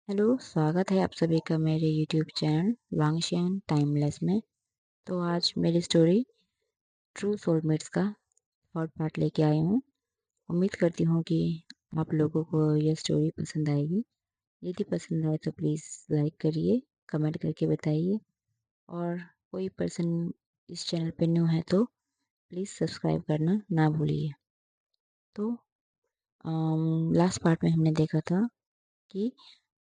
Hello, स्वागत है आप सभी का मेरे यूट्यूब चैनल वांगशियन टाइमलेस में। तो आज मेरी स्टोरी ट्रू सोलमेट्स का थर्ड पार्ट लेके आई हूँ। उम्मीद करती हूँ कि आप लोगों को यह स्टोरी पसंद आएगी। यदि पसंद आए तो प्लीज़ लाइक करिए, कमेंट करके बताइए और कोई पर्सन इस चैनल पे न्यू है तो प्लीज़ सब्सक्राइब करना ना भूलिए। तो लास्ट पार्ट में हमने देखा था कि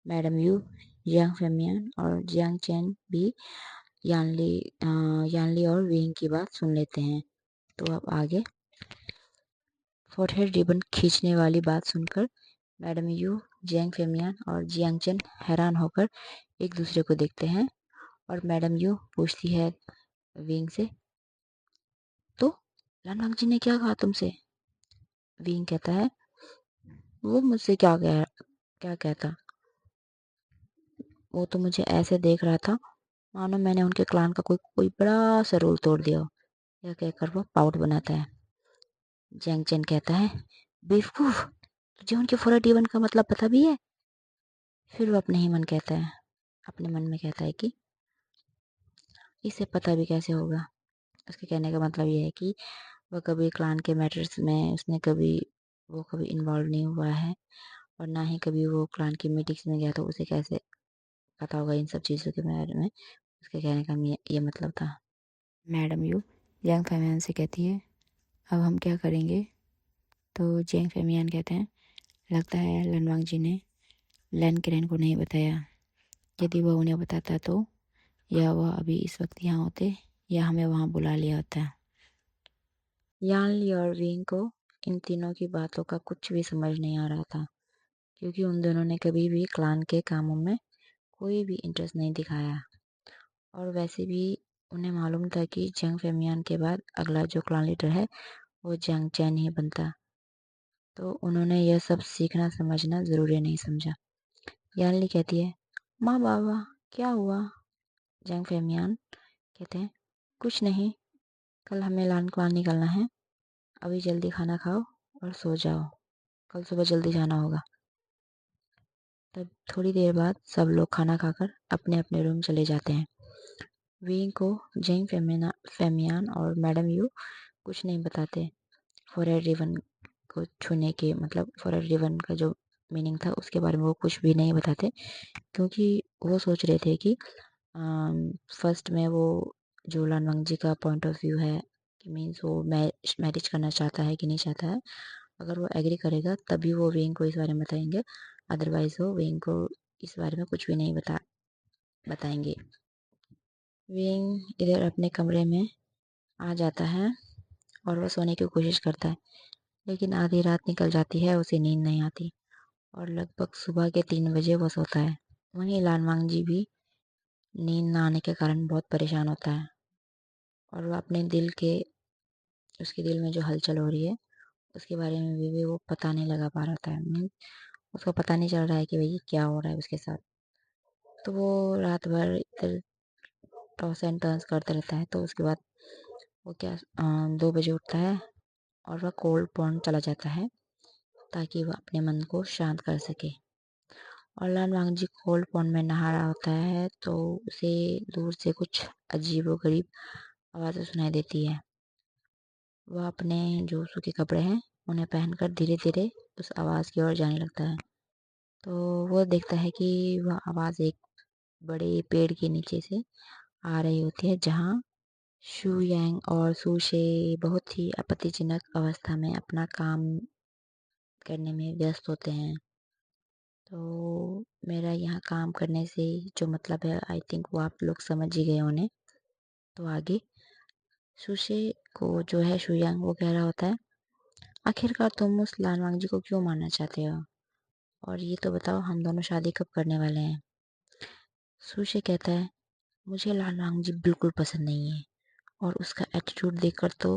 मैडम यू, जियांग फेमियन और जियांग चैन भी यानली यानली और विंग की बात सुन लेते हैं। तो अब आगे फोरहेड रिबन खींचने वाली बात सुनकर मैडम यू, जियांग फेमियन और जियांग चैन हैरान होकर एक दूसरे को देखते हैं और मैडम यू पूछती है विंग से, तो लानवांग जी ने क्या कहा तुमसे? विंग कहता है, वो मुझसे क्या कहता, वो तो मुझे ऐसे देख रहा था मानो मैंने उनके क्लान का कोई कोई बड़ा सा रूल तोड़ दिया हो। यह कहकर वो पाउट बनाता है। जैंग चैन कहता है, बेवकूफ, तुझे उनके फॉरवर्ड इवन का मतलब पता भी है? फिर वो अपने मन में कहता है कि इसे पता भी कैसे होगा। उसके कहने का मतलब ये है कि वह कभी क्लान के मैटर्स में वो कभी इन्वॉल्व नहीं हुआ है और ना ही कभी वो क्लान की मीटिंग्स में गया, तो उसे कैसे पता होगा इन सब चीज़ों के बारे में। उसके कहने का ये मतलब था। मैडम यू जैंग फैमियन से कहती है, अब हम क्या करेंगे? तो जैंग फैमियन कहते हैं, लगता है लनवांग जी ने लैन किरण को नहीं बताया। यदि वह उन्हें बताता तो या वह अभी इस वक्त यहाँ होते या हमें वहाँ बुला लिया होता। यान ली और विंग को इन तीनों की बातों का कुछ भी समझ नहीं आ रहा था, क्योंकि उन दोनों ने कभी भी क्लान के कामों में कोई भी इंटरेस्ट नहीं दिखाया और वैसे भी उन्हें मालूम था कि जंग फेमियान के बाद अगला जो क्लान लीडर है वो जंग चैन ही बनता। तो उन्होंने यह सब सीखना समझना ज़रूरी नहीं समझा। यानली कहती है, माँ बाबा, क्या हुआ? जंग फेमियान कहते हैं, कुछ नहीं, कल हमें लान क्लान निकलना है। अभी जल्दी खाना खाओ और सो जाओ, कल सुबह जल्दी जाना होगा। तब थोड़ी देर बाद सब लोग खाना खाकर अपने अपने रूम चले जाते हैं। विंग को जंग फेमियान और मैडम यू कुछ नहीं बताते। फॉरेड रिवन को छूने के मतलब फॉरेड रिवन का जो मीनिंग था उसके बारे में वो कुछ भी नहीं बताते, क्योंकि वो सोच रहे थे कि फर्स्ट में वो जो लानवांग जी का पॉइंट ऑफ व्यू है कि मीन्स वो मैरिज करना चाहता है कि नहीं चाहता है। अगर वो एग्री करेगा तभी वो विंग को इस बारे में बताएंगे, अदरवाइज वो विंग को इस बारे में कुछ भी नहीं बताएंगे। विंग इधर अपने कमरे में आ जाता है और वह सोने की कोशिश करता है, लेकिन आधी रात निकल जाती है, उसे नींद नहीं आती और लगभग सुबह के 3 बजे वो सोता है। वहीं लानवांग जी भी नींद ना आने के कारण बहुत परेशान होता है और वह उसके दिल में जो हलचल हो रही है उसके बारे में भी वो पता नहीं लगा पा रहा था। उसको पता नहीं चल रहा है कि भाई क्या हो रहा है उसके साथ। तो वो रात भर इधर टॉस एंड टर्न्स करता रहता है। तो उसके बाद वो 2 बजे उठता है और वह कोल्ड पॉन्ड चला जाता है ताकि वह अपने मन को शांत कर सके। और लानवांग जी कोल्ड पॉन्ड में नहा रहा होता है तो उसे दूर से कुछ अजीबोगरीब आवाज़ें सुनाई देती है। वह अपने जो सूखे कपड़े हैं उन्हें पहनकर धीरे धीरे उस आवाज़ की ओर जाने लगता है। तो वो देखता है कि वह आवाज़ एक बड़े पेड़ के नीचे से आ रही होती है, जहाँ शू यांग और सू शे बहुत ही आपत्तिजनक अवस्था में अपना काम करने में व्यस्त होते हैं। तो मेरा यहाँ काम करने से जो मतलब है, आई थिंक वो आप लोग समझ ही गए होंगे। तो आगे सुशे को जो है शुयांग वो कह रहा होता है, आखिरकार तुम उस लानवांग जी को क्यों मारना चाहते हो? और ये तो बताओ हम दोनों शादी कब करने वाले हैं? सुशे कहता है, मुझे लानवांग जी बिल्कुल पसंद नहीं है और उसका एटीट्यूड देखकर तो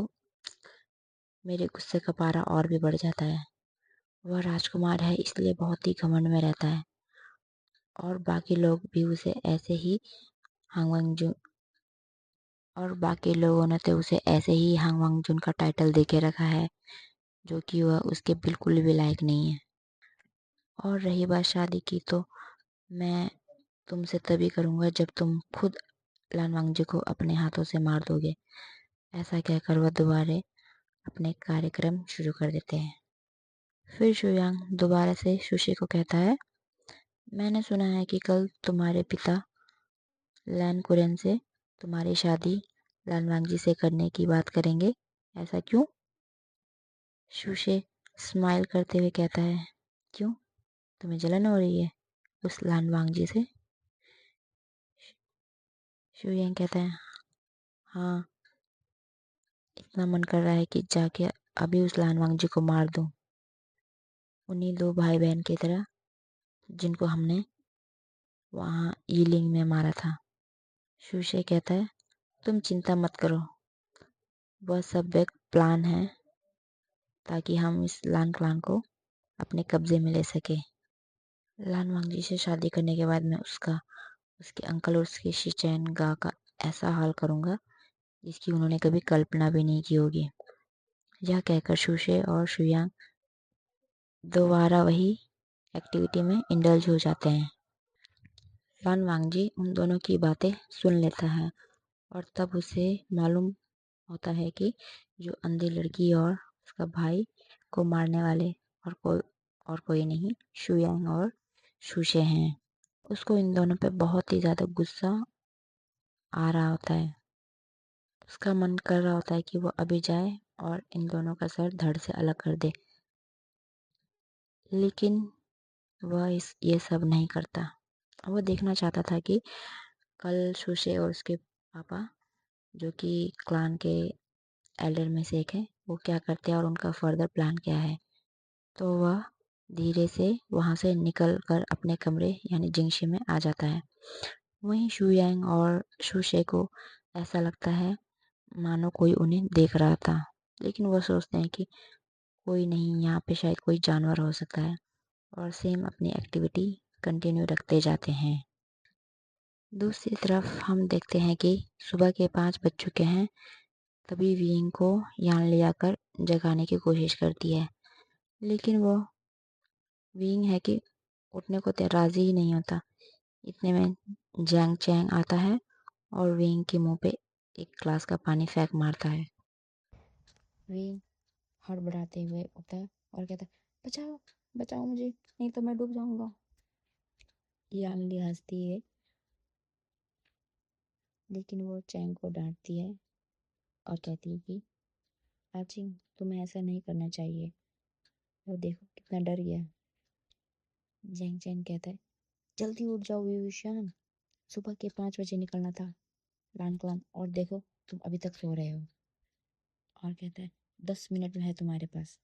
मेरे गुस्से का पारा और भी बढ़ जाता है। वह राजकुमार है इसलिए बहुत ही घमंड में रहता है और बाकी लोग भी उसे ऐसे ही हांगवांग और बाकी लोगों ने तो उसे ऐसे ही हांग वांगजुन का टाइटल देके रखा है, जो कि वह उसके बिल्कुल भी लायक नहीं है। और रही बात शादी की, तो मैं तुमसे तभी करूँगा जब तुम खुद लान वांगजी को अपने हाथों से मार दोगे। ऐसा कहकर वह दोबारा अपने कार्यक्रम शुरू कर देते हैं। फिर शुयांग दोबारा से सुशी को कहता है, मैंने सुना है कि कल तुम्हारे पिता लैन कुरेन से तुम्हारी शादी लान वांगजी से करने की बात करेंगे, ऐसा क्यों? सुशे स्माइल करते हुए कहता है, क्यों, तुम्हें जलन हो रही है उस लान वांगजी से? शुयांग कहता है, हाँ, इतना मन कर रहा है कि जाके अभी उस लान वांगजी को मार दूं, उन्हीं दो भाई बहन की तरह जिनको हमने वहाँ यीलिंग में मारा था। शुशे कहता है, तुम चिंता मत करो, वह सब एक प्लान है ताकि हम इस लान क्लान को अपने कब्जे में ले सके। लान वांगजी से शादी करने के बाद मैं उसके अंकल और उसके शिचैन गा का ऐसा हाल करूँगा जिसकी उन्होंने कभी कल्पना भी नहीं की होगी। यह कहकर शुशे और शुयांग दोबारा वही एक्टिविटी में इंडल्ज हो जाते हैं। लान वांगजी उन दोनों की बातें सुन लेता है और तब उसे मालूम होता है कि जो अंधी लड़की और उसका भाई को मारने वाले और कोई नहीं, शुयांग और शुशे हैं। उसको इन दोनों पे बहुत ही ज़्यादा गुस्सा आ रहा होता है। उसका मन कर रहा होता है कि वो अभी जाए और इन दोनों का सर धड़ से अलग कर दे, लेकिन वह ये सब नहीं करता। वो देखना चाहता था कि कल शुशे और उसके पापा, जो कि क्लान के एल्डर में से एक है, वो क्या करते हैं और उनका फर्दर प्लान क्या है। तो वह धीरे से वहाँ से निकल कर अपने कमरे यानी जिंगशी में आ जाता है। वहीं शुयांग और शुशे को ऐसा लगता है मानो कोई उन्हें देख रहा था, लेकिन वो सोचते हैं कि कोई नहीं, यहाँ पे शायद कोई जानवर हो सकता है, और सेम अपनी एक्टिविटी कंटिन्यू रखते जाते हैं। दूसरी तरफ हम देखते हैं कि सुबह के 5 बज चुके हैं। तभी विंग को यहाँ ले आकर जगाने की कोशिश करती है, लेकिन वो विंग है कि उठने को राजी ही नहीं होता। इतने में जैंग चैंग आता है और विंग के मुंह पे एक ग्लास का पानी फेंक मारता है। विंग हड़बड़ाते हुए उठता है और कहता है, बचाओ बचाओ मुझे, नहीं तो मैं डूब जाऊंगा। यांगली हंसती है, लेकिन वो चैंग को डांटती है और कहती है कि आचिंग, तुम्हें ऐसा नहीं करना चाहिए, वो देखो कितना डर गया। जैंग चैंग कहता है, जल्दी उठ जाओ विविशान, सुबह के 5 बजे निकलना था लान क्लान, और देखो तुम अभी तक सो रहे हो। और कहता है, 10 मिनट में है तुम्हारे पास,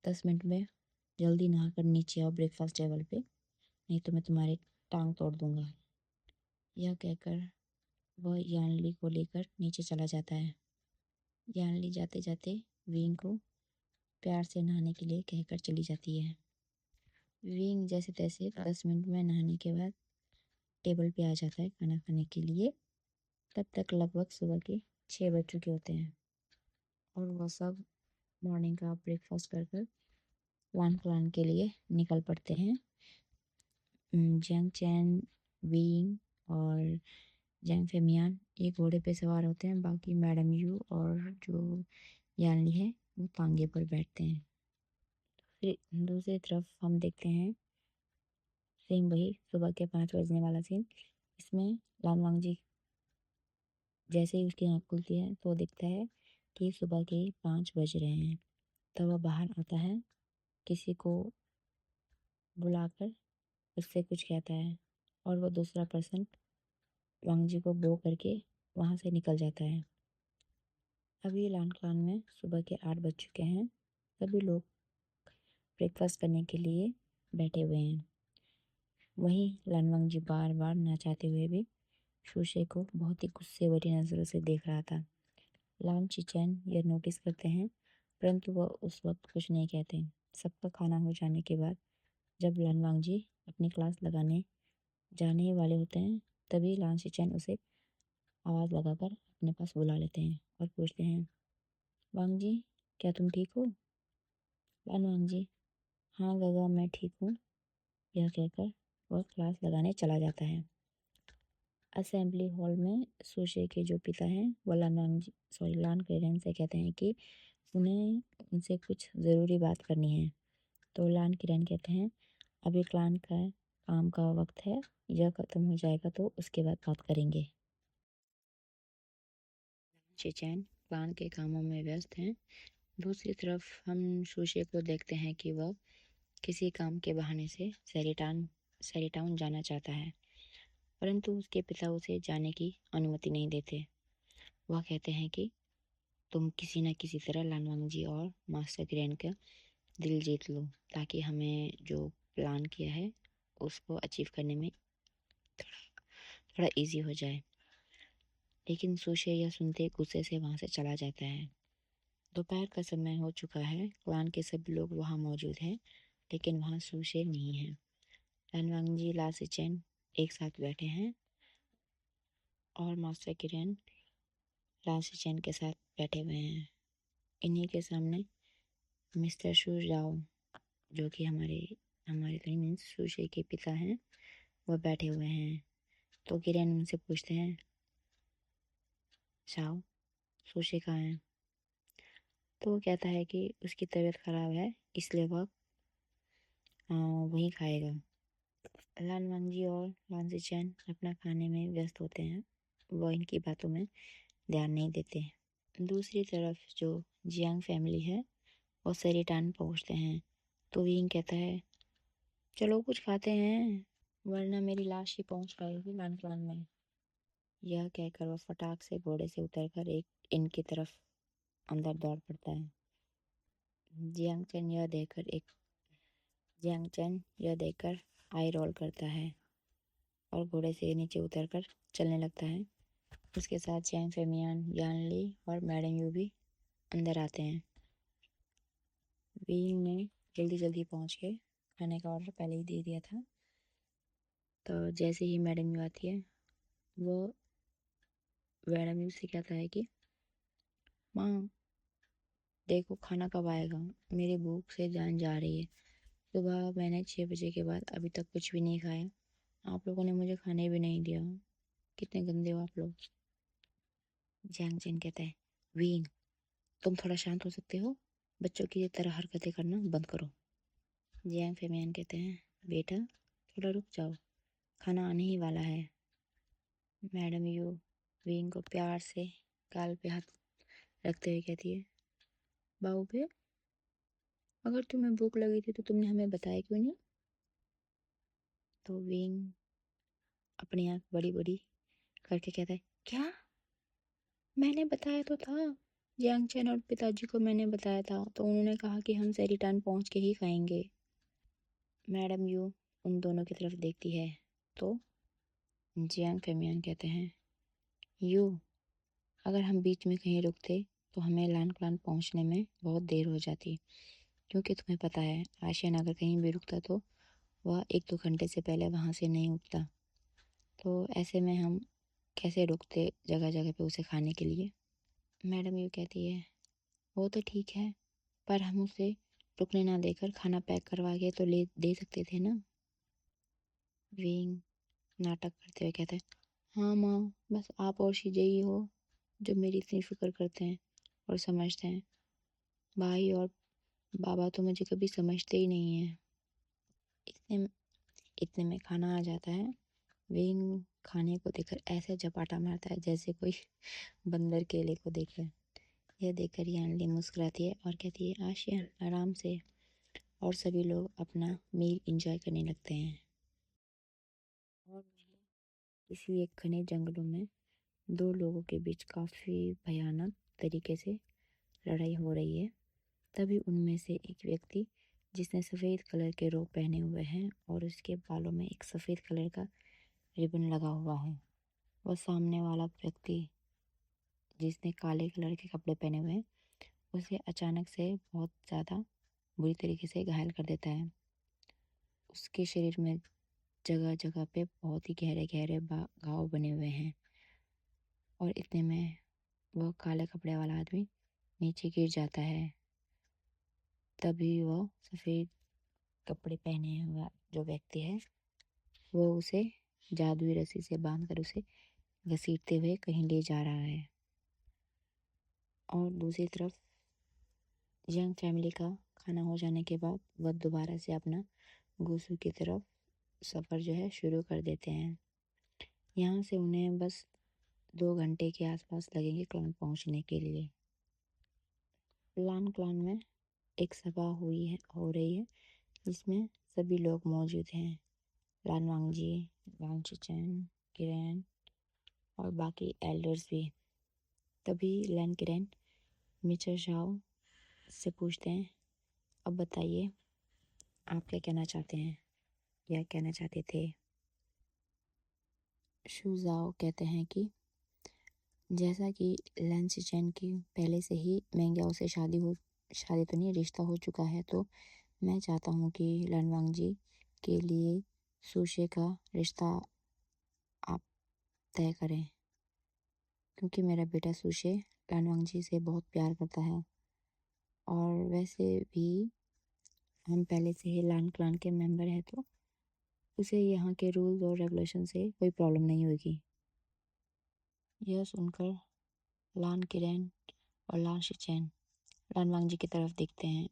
10 मिनट में जल्दी नहाकर नीचे आओ ब्रेकफास्ट टेबल पे, नहीं तो मैं तुम्हारी टांग तोड़ दूंगा। यह कहकर वह यानली को लेकर नीचे चला जाता है। यानली जाते जाते विंग को प्यार से नहाने के लिए कहकर चली जाती है। विंग जैसे तैसे 10 मिनट में नहाने के बाद टेबल पे आ जाता है खाना खाने के लिए। तब तक लगभग सुबह के 6 बज चुके होते हैं और वह सब मॉर्निंग का ब्रेकफास्ट कर कर लान क्लान के लिए निकल पड़ते हैं। जैंग चैन, विंग और जैंग फेमियान एक घोड़े पे सवार होते हैं, बाकी मैडम यू और जो यानली है वो तांगे पर बैठते हैं। फिर दूसरी तरफ हम देखते हैं सेम वही सुबह के 5 बजने वाला सीन। इसमें लान वांगजी जैसे ही उसकी आँख खुलती है तो दिखता है कि सुबह के 5 बज रहे हैं। तब वह बाहर आता है, किसी को बुलाकर उससे कुछ कहता है और वह दूसरा पर्सन वांगजी को ब्लो करके वहाँ से निकल जाता है। अभी लान क्लान में सुबह के 8 बज चुके हैं। सभी लोग ब्रेकफास्ट करने के लिए बैठे हुए हैं। वहीं लान वांगजी बार बार ना चाहते हुए भी शुशे को बहुत ही गुस्से भरी नज़रों से देख रहा था। लान चिचैन यह नोटिस करते हैं, परंतु वह उस वक्त कुछ नहीं कहते। सबका खाना हो जाने के बाद जब लान वांगजी अपनी क्लास लगाने जाने ही वाले होते हैं, तभी लान चिचैन उसे आवाज़ लगाकर अपने पास बुला लेते हैं और पूछते हैं, वांगजी, क्या तुम ठीक हो? लान वांगजी, हाँ गगा, मैं ठीक हूँ, यह कहकर वह क्लास लगाने चला जाता है। असेंबली हॉल में सुशे के जो पिता हैं वो लान किरण से कहते हैं कि उन्हें उनसे कुछ ज़रूरी बात करनी है। तो लान किरण कहते हैं अभी क्लान का काम का वक्त है, यह ख़त्म हो जाएगा तो उसके बाद बात करेंगे। चेचैन क्लान के कामों में व्यस्त हैं। दूसरी तरफ हम सुशे को देखते हैं कि वह किसी काम के बहाने से सैरीटाउन जाना चाहता है, परंतु उसके पिता उसे जाने की अनुमति नहीं देते। वह कहते हैं कि तुम किसी न किसी तरह लानवांगजी और मास्टर ग्रैंड का दिल जीत लो, ताकि हमें जो प्लान किया है उसको अचीव करने में थोड़ा इजी हो जाए। लेकिन सुशे यह सुनते गुस्से से वहाँ से चला जाता है। दोपहर का समय हो चुका है। क्लान के सभी लोग वहाँ मौजूद हैं, लेकिन वहाँ सुशे नहीं है। लानवांगजी ला सिचेन एक साथ बैठे हैं और मास्टर किरण ला सिचेन के साथ बैठे हुए हैं। इन्हीं के सामने मिस्टर शू जाओ, जो कि हमारे हमारे तो मीन्स सुशे के पिता हैं, वह बैठे हुए हैं। तो किरण उनसे पूछते हैं, शाओ सुशे कहाँ है? तो वो कहता है कि उसकी तबीयत खराब है, इसलिए वह वहीं खाएगा। लान वांगजी और लान जिचैन अपना खाने में व्यस्त होते हैं, वह इनकी बातों में ध्यान नहीं देते। दूसरी तरफ जो जियांग फैमिली है वो सेरिटान पहुंचते हैं। तो विंग कहता है चलो कुछ खाते हैं, वरना मेरी लाश ही पहुंच पाएगी लान क्लान में। यह कहकर वह फटाक से घोड़े से उतरकर एक इन की तरफ अंदर दौड़ पड़ता है। जियांग चैन यह देखकर आई रोल करता है और घोड़े से नीचे उतरकर चलने लगता है। उसके साथ चैंग फेमियान, यान ली और मैडम यू भी अंदर आते हैं। विंग ने जल्दी जल्दी पहुंच के खाने का ऑर्डर पहले ही दे दिया था। तो जैसे ही मैडम यू आती है, वो मैडम यू से कहता है कि माँ देखो खाना कब आएगा, मेरी भूख से जान जा रही है। सुबह मैंने 6 बजे के बाद अभी तक कुछ भी नहीं खाया, आप लोगों ने मुझे खाने भी नहीं दिया, कितने गंदे हो आप लोग। जैंग चेन कहता है वीन, तुम थोड़ा शांत हो सकते हो, बच्चों की तरह हरकतें करना बंद करो। जैंग फेमियन कहते हैं बेटा थोड़ा रुक जाओ, खाना आने ही वाला है। मैडम यू वीन को प्यार से गाल पे हाथ रखते हुए कहती है बाबू, अगर तुम्हें भूख लगी थी तो तुमने हमें बताया क्यों नहीं? तो विंग अपनी आंख बड़ी बड़ी करके कहता है क्या, मैंने बताया तो था। यांग चैन और पिताजी को मैंने बताया था, तो उन्होंने कहा कि हम सेरिटान पहुंच के ही खाएंगे। मैडम यू उन दोनों की तरफ देखती है तो जियांग फेमियन कहते हैं यू, अगर हम बीच में कहीं रुकते तो हमें लान क्लान पहुंचने में बहुत देर हो जाती, क्योंकि तुम्हें पता है आशियान अगर कहीं भी रुकता तो वह 1-2 घंटे से पहले वहाँ से नहीं उठता। तो ऐसे में हम कैसे रुकते जगह जगह पे उसे खाने के लिए। मैडम यू कहती है वो तो ठीक है, पर हम उसे रुकने ना देकर खाना पैक करवा के तो ले दे सकते थे ना। विंग नाटक करते हुए कहता है हाँ माँ, बस आप और शीजे ही हो जो मेरी इतनी फिक्र करते हैं और समझते हैं। भाई और बाबा तो मुझे कभी समझते ही नहीं है। इतने इतने में खाना आ जाता है। विंग खाने को देखकर ऐसे झपाटा मारता है जैसे कोई बंदर केले को देखकर। यह देखकर यानली मुस्कुराती है और कहती है आशियान आराम से, और सभी लोग अपना मील एंजॉय करने लगते हैं। और इसी एक घने जंगलों में दो लोगों के बीच काफ़ी भयानक तरीके से लड़ाई हो रही है। तभी उनमें से एक व्यक्ति जिसने सफ़ेद कलर के रोब पहने हुए हैं और उसके बालों में एक सफ़ेद कलर का रिबन लगा हुआ है, वह सामने वाला व्यक्ति जिसने काले कलर के कपड़े पहने हुए हैं उसे अचानक से बहुत ज़्यादा बुरी तरीके से घायल कर देता है। उसके शरीर में जगह जगह पे बहुत ही गहरे गहरे घाव बने हुए हैं और इतने में वह काले कपड़े वाला आदमी नीचे गिर जाता है। तभी वह सफ़ेद कपड़े पहने हुआ जो व्यक्ति है वो उसे जादुई रस्सी से बांधकर उसे घसीटते हुए कहीं ले जा रहा है। और दूसरी तरफ यंग फैमिली का खाना हो जाने के बाद वह दोबारा से अपना गुसू की तरफ सफ़र जो है शुरू कर देते हैं। यहाँ से उन्हें बस 2 घंटे के आसपास लगेंगे क्लान पहुँचने के लिए। लान क्लान में एक सभा हो रही है जिसमें सभी लोग मौजूद हैं। लान वांगजी, लान चिचेन, किरेन और बाकी एल्डर्स भी। तभी लैन किरेन मिचर शाओ से पूछते हैं, अब बताइए आप क्या कहना चाहते हैं या कहना चाहते थे। शुजाओ कहते हैं कि जैसा कि लैन चिचेन की पहले से ही मेंग्याओ से शादी तो नहीं, रिश्ता हो चुका है, तो मैं चाहता हूँ कि लैन वांगजी के लिए सुशे का रिश्ता आप तय करें, क्योंकि मेरा बेटा सुशे लैन वांगजी से बहुत प्यार करता है और वैसे भी हम पहले से ही लान क्लान के मेंबर हैं, तो उसे यहाँ के रूल्स और रेगुलेशन से कोई प्रॉब्लम नहीं होगी। यह सुनकर लान किरेन और लान शिचेन लान वांगजी की तरफ देखते हैं,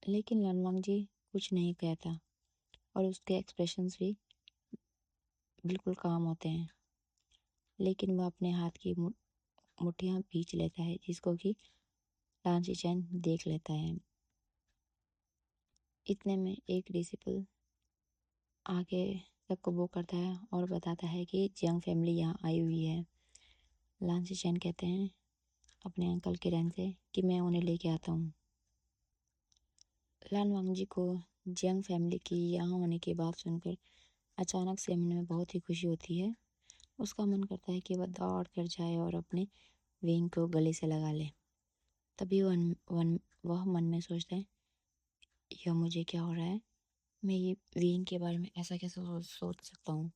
लेकिन लान वांगजी कुछ नहीं कहता और उसके एक्सप्रेशंस भी बिल्कुल काम होते हैं। लेकिन वह अपने हाथ की मुठ्ठियाँ भींच लेता है, जिसको कि लान शिचेन देख लेता है। इतने में एक डिसिपल आके सबको वो करता है और बताता है कि जियांग फैमिली यहाँ आई हुई है। लान शिचेन कहते हैं अपने अंकल किरेन से कि मैं उन्हें लेके आता हूँ। लान वांगजी को जियांग फैमिली की यहाँ होने की बात सुनकर अचानक से मन में बहुत ही खुशी होती है। उसका मन करता है कि वह दौड़ कर जाए और अपने विंग को गले से लगा ले। तभी वह मन में सोचता है, यह मुझे क्या हो रहा है, मैं ये विंग के बारे में ऐसा कैसे सोच सकता हूँ।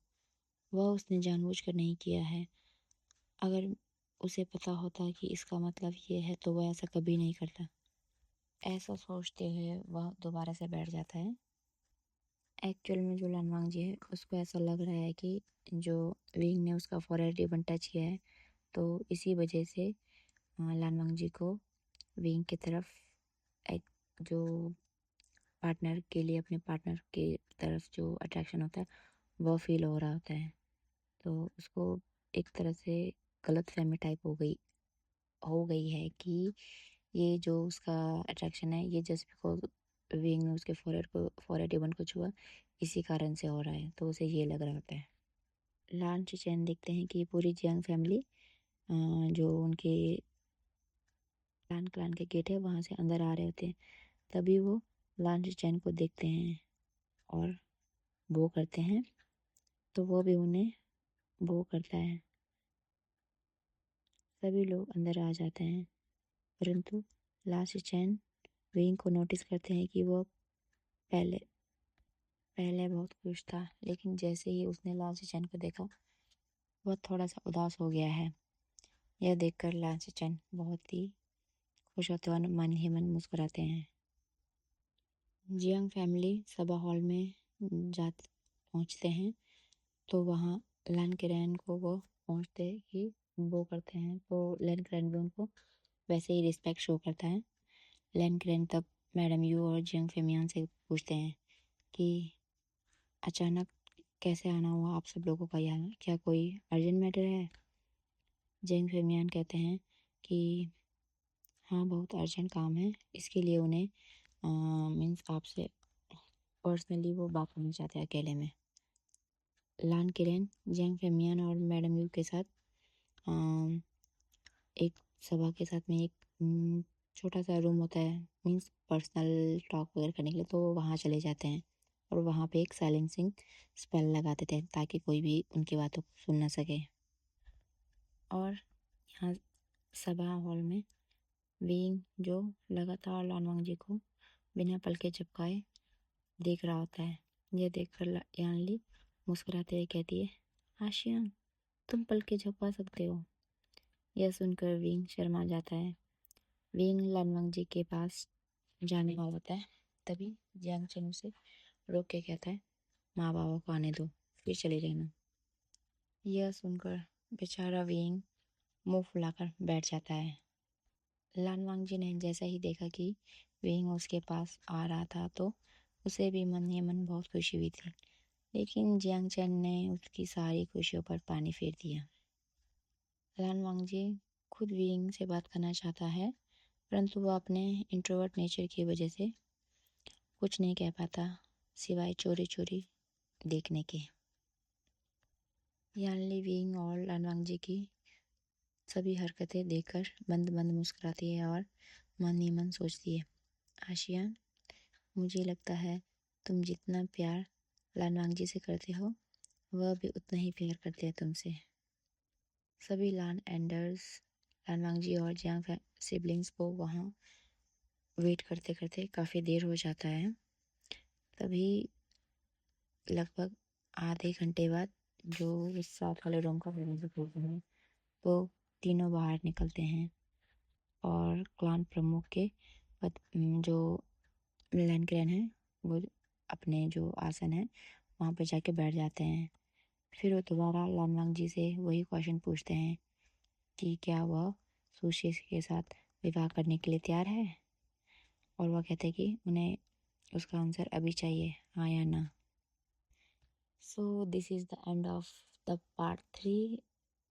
वह उसने जानबूझकर नहीं किया है। अगर उसे पता होता कि इसका मतलब ये है तो वह ऐसा कभी नहीं करता। ऐसा सोचते हुए वह दोबारा से बैठ जाता है। एक्चुअल में जो लानवांग जी है उसको ऐसा लग रहा है कि जो विंग ने उसका फॉरहेड रिबन टच किया है, तो इसी वजह से लानवांग जी को विंग की तरफ एक जो पार्टनर के लिए अपने पार्टनर की तरफ जो अट्रैक्शन होता है वह फील हो रहा होता है। तो उसको एक तरह से गलत फहमी टाइप हो गई है कि ये जो उसका अट्रैक्शन है ये जस्ट बिकॉज विंग ने उसके फॉरहेड रिबन को छुआ, इसी कारण से हो रहा है, तो उसे ये लग रहा होता है। लान चैन देखते हैं कि पूरी जियांग फैमिली जो उनके लान क्लान के गेट है वहाँ से अंदर आ रहे होते हैं। तभी वो लान चैन को देखते हैं और वो करते हैं, तो वो भी उन्हें वो करता है। सभी लोग अंदर आ जाते हैं, परंतु लास्ट चैन विंग को नोटिस करते हैं कि वो पहले पहले बहुत खुश था, लेकिन जैसे ही उसने लास्ट चैन को देखा वह थोड़ा सा उदास हो गया है। यह देखकर लास्ट चैन बहुत ही खुश होते हैं और मन ही मन मुस्कुराते हैं। जियांग फैमिली सभा हॉल में जाते पहुंचते हैं, तो वहाँ लैन किरेन को वो पहुंचते ही वो करते हैं, तो लैन किरेन भी उनको वैसे ही रिस्पेक्ट शो करता है। लैन किरेन तब मैडम यू और जियांग फेमियान से पूछते हैं कि अचानक कैसे आना हुआ आप सब लोगों का यहाँ, क्या कोई अर्जेंट मैटर है। जियांग फेमियान कहते हैं कि हाँ बहुत अर्जेंट काम है, इसके लिए उन्हें मीन्स आपसे पर्सनली वो बात करना चाहते हैं अकेले में। लान किरेन जियांग फेमियान और मैडम यू के साथ एक सभा के साथ में एक छोटा सा रूम होता है, मीन्स पर्सनल टॉक वगैरह करने के लिए, तो वो वहाँ चले जाते हैं और वहाँ पे एक साइलेंसिंग स्पेल लगा देते हैं ताकि कोई भी उनकी बातों को सुन ना सके। और यहाँ सभा हॉल में विंग जो लगातार लानवांग जी को बिना पलके झपकाए देख रहा होता है। यह देखकर यानली मुस्कुराते हुए कहती है, आशियान तुम पलके झपका सकते हो। यह सुनकर विंग शर्मा जाता है। विंग लानवांग जी के पास जाने वाला होता है, तभी जियांग चेन उसे रोक के कहता है, माँ बाबा को आने दो, फिर चले रहना। यह सुनकर बेचारा विंग मुंह फुलाकर बैठ जाता है। लान वांगजी ने जैसा ही देखा कि विंग उसके पास आ रहा था तो उसे भी मन ही मन बहुत खुशी हुई थी, लेकिन जियांग चैन ने उसकी सारी खुशियों पर पानी फेर दिया। लान वांगजी खुद विंग से बात करना चाहता है, परंतु वह अपने इंट्रोवर्ट नेचर की वजह से कुछ नहीं कह पाता सिवाय चोरी चोरी देखने के। यानली विंग और लान वांगजी की सभी हरकतें देखकर बंद बंद मुस्कुराती है और मन ही मन सोचती है, आशियान, मुझे लगता है तुम जितना प्यार लान वांगजी से करते हो वह भी उतना ही प्यार करते हैं तुमसे। सभी लान एंडर्स लान वांगजी और जियांग सिबलिंग्स को वहाँ वेट करते करते काफ़ी देर हो जाता है। तभी लगभग आधे घंटे बाद जो इस साथ वाले रूम का दरवाजा खोलते हैं वो तीनों बाहर निकलते हैं और क्लान प्रमुख के जो लैनग्रेन है वो अपने जो आसन है वहाँ पर जाके बैठ जाते हैं। फिर वो दोबारा लान वांगजी से वही क्वेश्चन पूछते हैं कि क्या वह सुशी के साथ विवाह करने के लिए तैयार है, और वह कहते हैं कि उन्हें उसका आंसर अभी चाहिए, हाँ या ना। So this is the end of the part 3।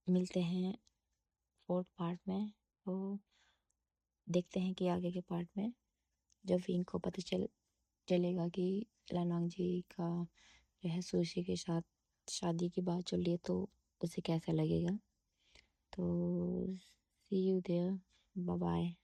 मिलते हैं 4th पार्ट में। तो देखते हैं कि आगे के पार्ट में जब विंग को पता चलेगा कि लान वांगजी का जो है सुशी के साथ शादी की बात चल रही है तो उसे कैसा लगेगा। तो सी यू देयर, बाय बाय।